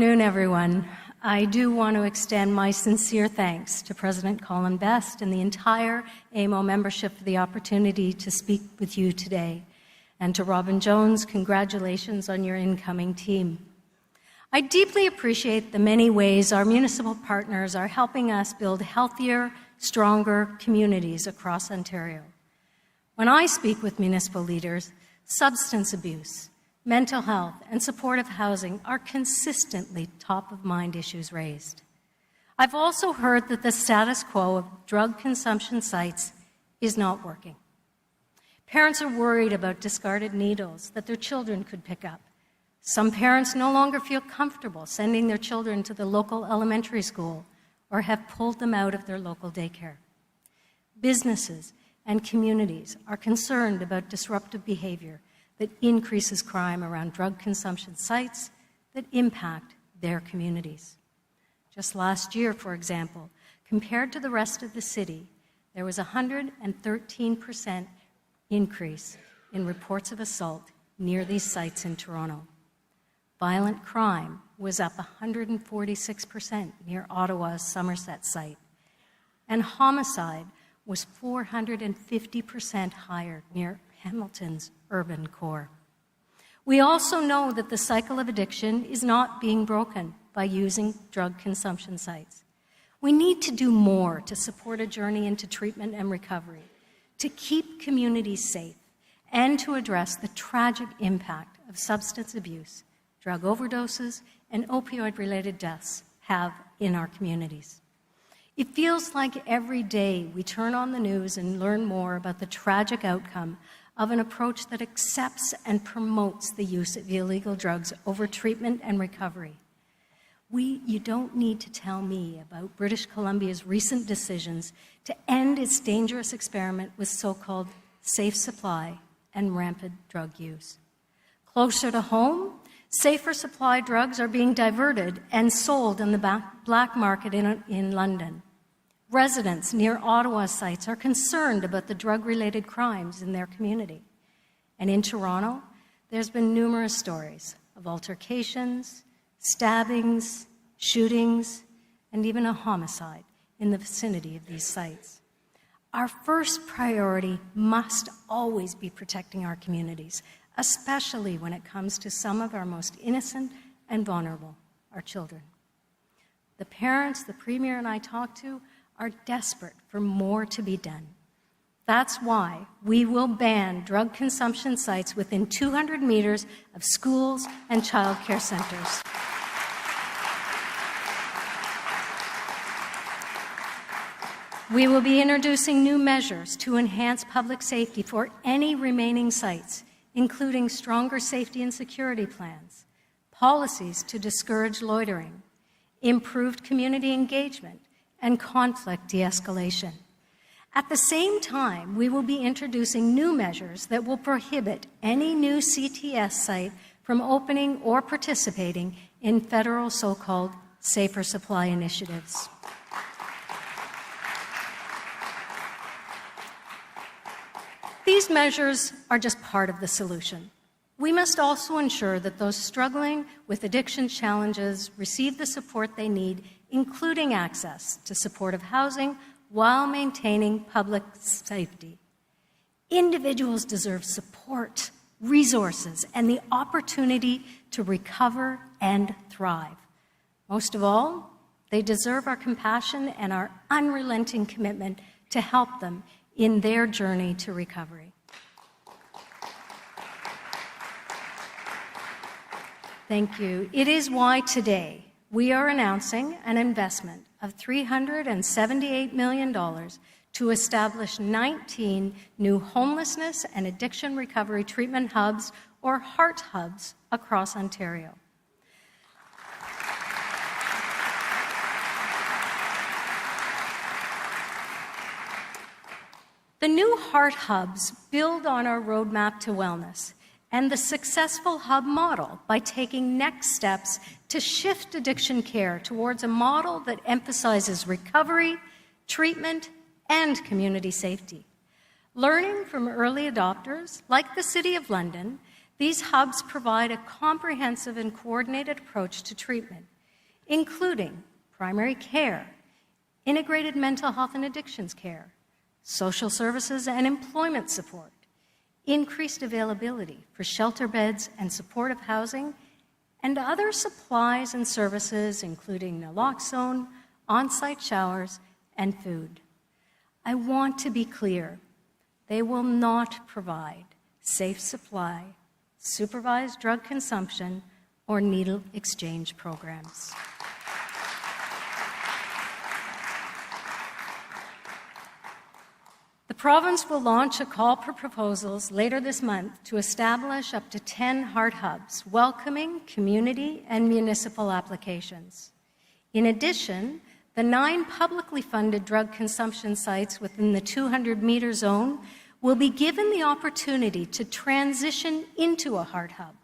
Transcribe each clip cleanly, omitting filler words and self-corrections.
afternoon, everyone. I do want to extend my sincere thanks to President Colin Best and the entire AMO membership for the opportunity to speak with you today. And to Robin Jones, congratulations on your incoming team. I deeply appreciate the many ways our municipal partners are helping us build healthier, stronger communities across Ontario. When I speak with municipal leaders, substance abuse, mental health, and supportive housing are consistently top-of-mind issues raised. I've also heard that the status quo of drug consumption sites is not working. Parents are worried about discarded needles that their children could pick up. Some parents no longer feel comfortable sending their children to the local elementary school or have pulled them out of their local daycare. Businesses and communities are concerned about disruptive behavior that increases crime around drug consumption sites that impact their communities. Just last year, for example, compared to the rest of the city, there was a 113% increase in reports of assault near these sites in Toronto. Violent crime was up 146% near Ottawa's Somerset site, and homicide was 450% higher near Hamilton's urban core. We also know that the cycle of addiction is not being broken by using drug consumption sites. We need to do more to support a journey into treatment and recovery, to keep communities safe, and to address the tragic impact of substance abuse, drug overdoses, and opioid-related deaths have in our communities. It feels like every day we turn on the news and learn more about the tragic outcome of an approach that accepts and promotes the use of illegal drugs over treatment and recovery. You don't need to tell me about British Columbia's recent decisions to end its dangerous experiment with so-called safe supply and rampant drug use. Closer to home, safer supply drugs are being diverted and sold in the black market in London. Residents near Ottawa sites are concerned about the drug-related crimes in their community. And in Toronto, there's been numerous stories of altercations, stabbings, shootings, and even a homicide in the vicinity of these sites. Our first priority must always be protecting our communities, especially when it comes to some of our most innocent and vulnerable, our children. The parents the Premier and I talked to are desperate for more to be done. That's why we will ban drug consumption sites within 200 meters of schools and childcare centers. We will be introducing new measures to enhance public safety for any remaining sites, including stronger safety and security plans, policies to discourage loitering, improved community engagement, and conflict de-escalation. At the same time, we will be introducing new measures that will prohibit any new CTS site from opening or participating in federal so-called safer supply initiatives. These measures are just part of the solution. We must also ensure that those struggling with addiction challenges receive the support they need, including access to supportive housing while maintaining public safety. Individuals deserve support, resources, and the opportunity to recover and thrive. Most of all, they deserve our compassion and our unrelenting commitment to help them in their journey to recovery. Thank you. It is why today we are announcing an investment of $378 million to establish 19 new homelessness and addiction recovery treatment hubs, or HEART hubs, across Ontario. The new HEART hubs build on our roadmap to wellness and the successful hub model by taking next steps to shift addiction care towards a model that emphasizes recovery, treatment, and community safety. Learning from early adopters, like the City of London, these hubs provide a comprehensive and coordinated approach to treatment, including primary care, integrated mental health and addictions care, social services and employment support, increased availability for shelter beds and supportive housing, and other supplies and services, including naloxone, on-site showers, and food. I want to be clear, they will not provide safe supply, supervised drug consumption, or needle exchange programs. The province will launch a call for proposals later this month to establish up to 10 heart hubs, welcoming community and municipal applications. In addition, the 9 publicly funded drug consumption sites within the 200-meter zone will be given the opportunity to transition into a heart hub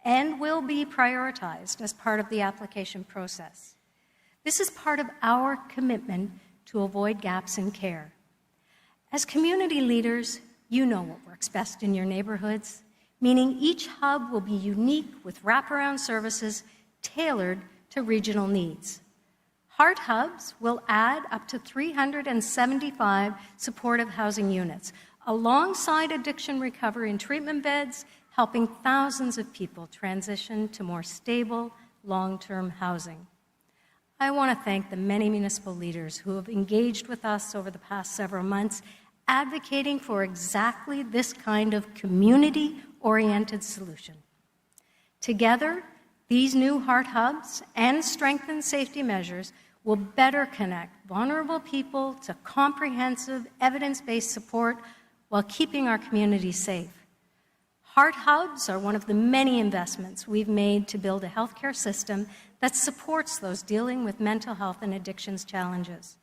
and will be prioritized as part of the application process. This is part of our commitment to avoid gaps in care. As community leaders, you know what works best in your neighborhoods, meaning each hub will be unique with wraparound services tailored to regional needs. Heart hubs will add up to 375 supportive housing units, alongside addiction recovery and treatment beds, helping thousands of people transition to more stable, long-term housing. I want to thank the many municipal leaders who have engaged with us over the past several months, advocating for exactly this kind of community-oriented solution. Together, these new heart hubs and strengthened safety measures will better connect vulnerable people to comprehensive, evidence-based support while keeping our communities safe. Heart hubs are one of the many investments we've made to build a healthcare system that supports those dealing with mental health and addictions challenges.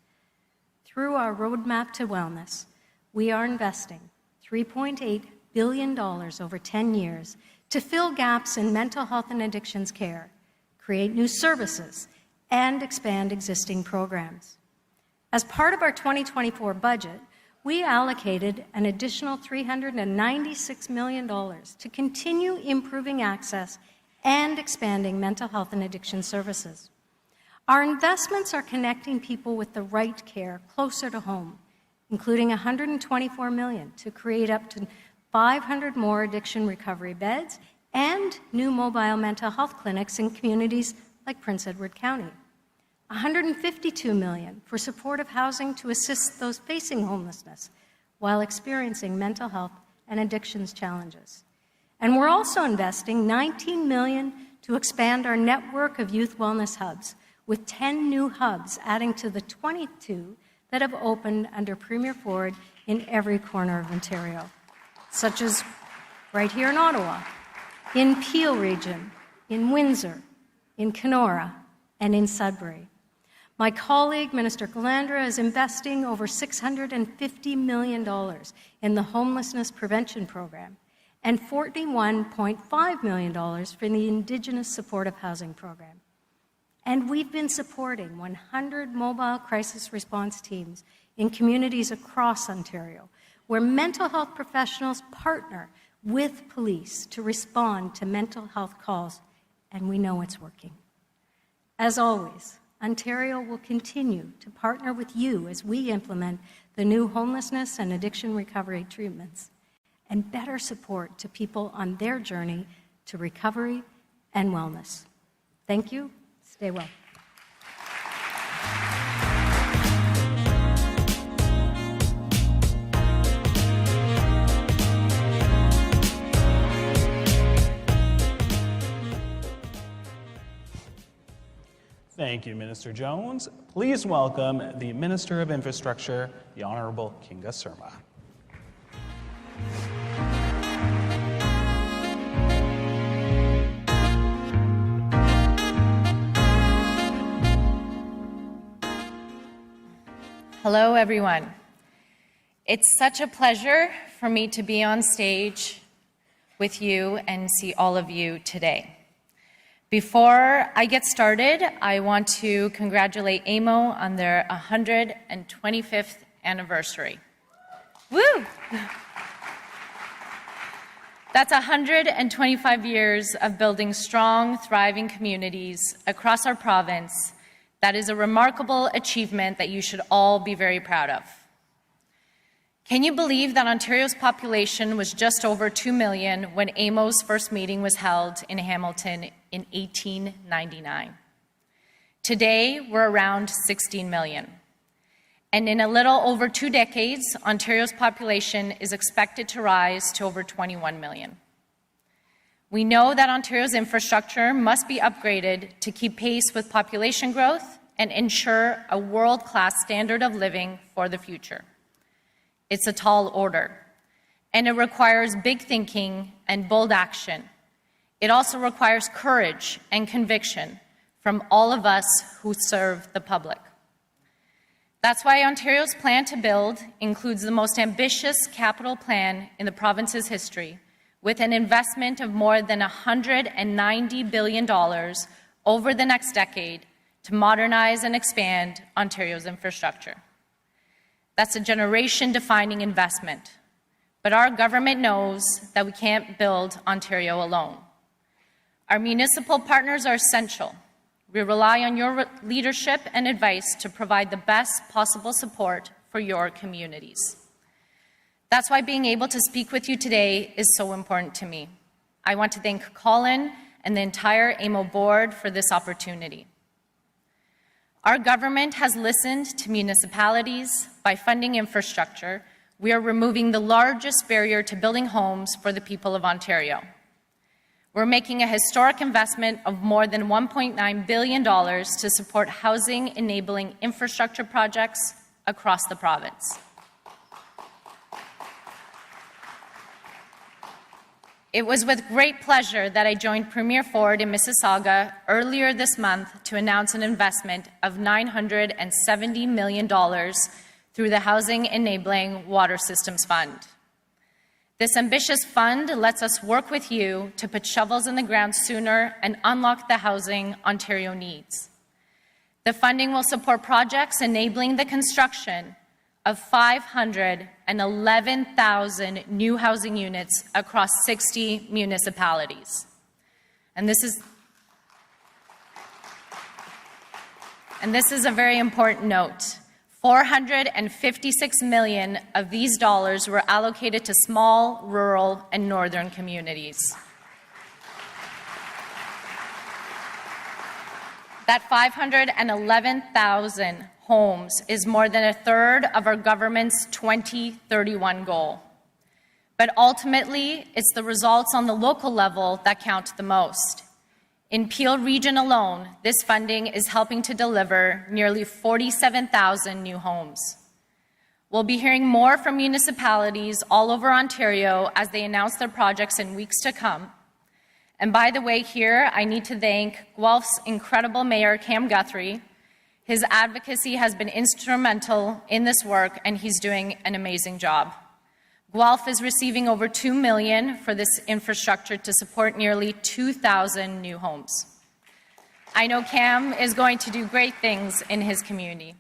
Through our Roadmap to Wellness, we are investing $3.8 billion over 10 years to fill gaps in mental health and addictions care, create new services, and expand existing programs. As part of our 2024 budget, we allocated an additional $396 million to continue improving access and expanding mental health and addiction services. Our investments are connecting people with the right care closer to home, including $124 million to create up to 500 more addiction recovery beds and new mobile mental health clinics in communities like Prince Edward County. $152 million for supportive housing to assist those facing homelessness while experiencing mental health and addictions challenges. And we're also investing $19 million to expand our network of youth wellness hubs, with 10 new hubs adding to the 22 that have opened under Premier Ford in every corner of Ontario, such as right here in Ottawa, in Peel Region, in Windsor, in Kenora, and in Sudbury. My colleague, Minister Calandra, is investing over $650 million in the Homelessness Prevention Program and $41.5 million for the Indigenous Supportive Housing Program. And we've been supporting 100 mobile crisis response teams in communities across Ontario, where mental health professionals partner with police to respond to mental health calls, and we know it's working. As always, Ontario will continue to partner with you as we implement the new homelessness and addiction recovery treatments and better support to people on their journey to recovery and wellness. Thank you. Stay well. Thank you, Minister Jones. Please welcome the Minister of Infrastructure, the Honourable Kinga Surma. Hello, everyone. It's such a pleasure for me to be on stage with you and see all of you today. Before I get started, I want to congratulate AMO on their 125th anniversary. Woo! That's 125 years of building strong, thriving communities across our province. That is a remarkable achievement that you should all be very proud of. Can you believe that Ontario's population was just over 2 million when AMO's first meeting was held in Hamilton in 1899? Today, we're around 16 million. And in a little over 2 decades, Ontario's population is expected to rise to over 21 million. We know that Ontario's infrastructure must be upgraded to keep pace with population growth and ensure a world-class standard of living for the future. It's a tall order, and it requires big thinking and bold action. It also requires courage and conviction from all of us who serve the public. That's why Ontario's plan to build includes the most ambitious capital plan in the province's history, with an investment of more than $190 billion over the next decade to modernize and expand Ontario's infrastructure. That's a generation-defining investment. But our government knows that we can't build Ontario alone. Our municipal partners are essential. We rely on your leadership and advice to provide the best possible support for your communities. That's why being able to speak with you today is so important to me. I want to thank Colin and the entire AMO board for this opportunity. Our government has listened to municipalities. By funding infrastructure, we are removing the largest barrier to building homes for the people of Ontario. We're making a historic investment of more than $1.9 billion to support housing-enabling infrastructure projects across the province. It was with great pleasure that I joined Premier Ford in Mississauga earlier this month to announce an investment of $970 million through the Housing Enabling Water Systems Fund. This ambitious fund lets us work with you to put shovels in the ground sooner and unlock the housing Ontario needs. The funding will support projects enabling the construction of 511,000 new housing units across 60 municipalities. And this is a very important note. $456 million of these dollars were allocated to small, rural, and northern communities. That 511,000 homes is more than a third of our government's 2031 goal. But ultimately, it's the results on the local level that count the most. In Peel Region alone, this funding is helping to deliver nearly 47,000 new homes. We'll be hearing more from municipalities all over Ontario as they announce their projects in weeks to come. And by the way, here, I need to thank Guelph's incredible Mayor, Cam Guthrie. His advocacy has been instrumental in this work, and he's doing an amazing job. Guelph is receiving over $2 million for this infrastructure to support nearly 2,000 new homes. I know Cam is going to do great things in his community.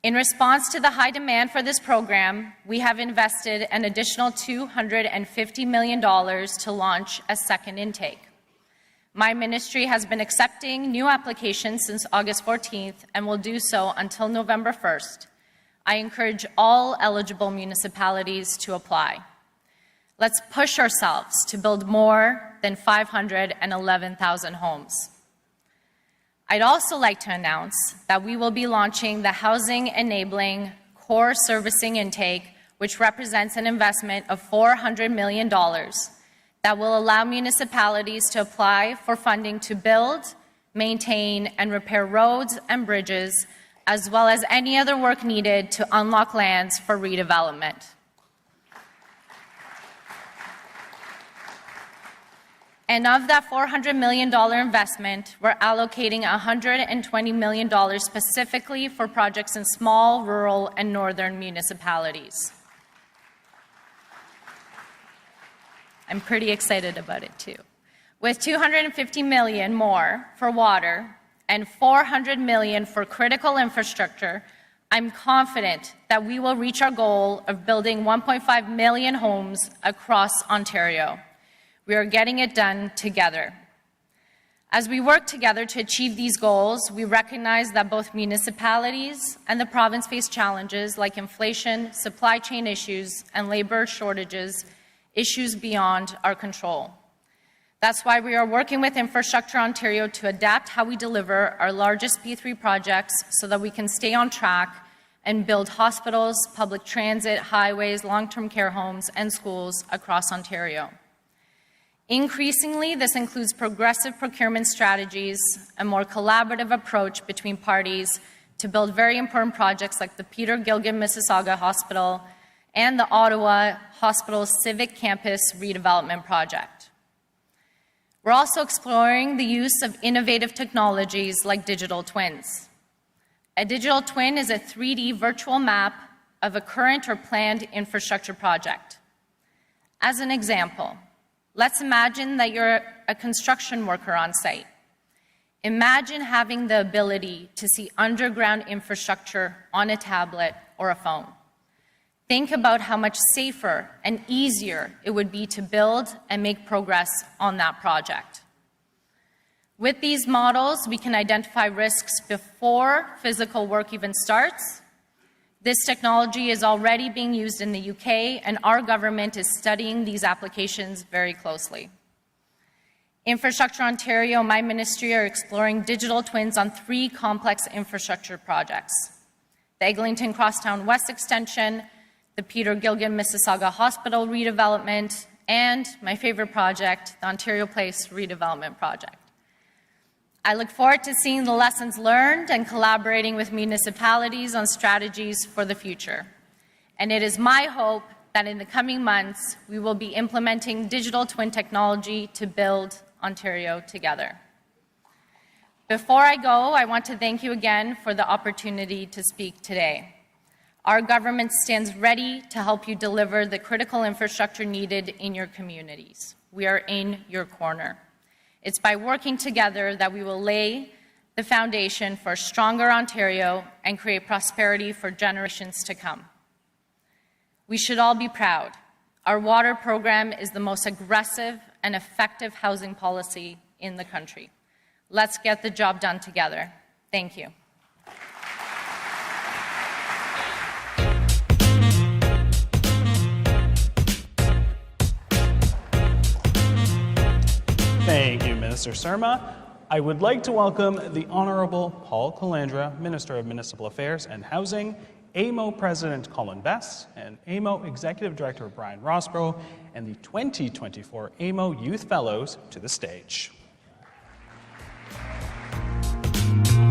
In response to the high demand for this program, we have invested an additional $250 million to launch a second intake. My ministry has been accepting new applications since August 14th and will do so until November 1st. I encourage all eligible municipalities to apply. Let's push ourselves to build more than 511,000 homes. I'd also like to announce that we will be launching the Housing Enabling Core Servicing Intake, which represents an investment of $400 million that will allow municipalities to apply for funding to build, maintain, and repair roads and bridges, as well as any other work needed to unlock lands for redevelopment. And of that $400 million investment, we're allocating $120 million specifically for projects in small, rural, and northern municipalities. I'm pretty excited about it too. With $250 million more for water, and $400 million for critical infrastructure, I'm confident that we will reach our goal of building 1.5 million homes across Ontario. We are getting it done together. As we work together to achieve these goals, we recognize that both municipalities and the province face challenges like inflation, supply chain issues, and labor shortages, issues beyond our control. That's why we are working with Infrastructure Ontario to adapt how we deliver our largest P3 projects so that we can stay on track and build hospitals, public transit, highways, long-term care homes, and schools across Ontario. Increasingly, this includes progressive procurement strategies, a more collaborative approach between parties to build very important projects like the Peter Gilgan Mississauga Hospital and the Ottawa Hospital Civic Campus redevelopment project. We're also exploring the use of innovative technologies like digital twins. A digital twin is a 3D virtual map of a current or planned infrastructure project. As an example, let's imagine that you're a construction worker on site. Imagine having the ability to see underground infrastructure on a tablet or a phone. Think about how much safer and easier it would be to build and make progress on that project. With these models, we can identify risks before physical work even starts. This technology is already being used in the UK, and our government is studying these applications very closely. Infrastructure Ontario and my ministry are exploring digital twins on 3 complex infrastructure projects: the Eglinton Crosstown West Extension, the Peter Gilgan Mississauga Hospital redevelopment, and my favorite project, the Ontario Place redevelopment project. I look forward to seeing the lessons learned and collaborating with municipalities on strategies for the future. And it is my hope that in the coming months, we will be implementing digital twin technology to build Ontario together. Before I go, I want to thank you again for the opportunity to speak today. Our government stands ready to help you deliver the critical infrastructure needed in your communities. We are in your corner. It's by working together that we will lay the foundation for a stronger Ontario and create prosperity for generations to come. We should all be proud. Our water program is the most aggressive and effective housing policy in the country. Let's get the job done together. Thank you. Thank you, Minister Surma. I would like to welcome the Honourable Paul Calandra, Minister of Municipal Affairs and Housing, AMO President Colin Best, and AMO Executive Director Brian Rossborough, and the 2024 AMO Youth Fellows to the stage.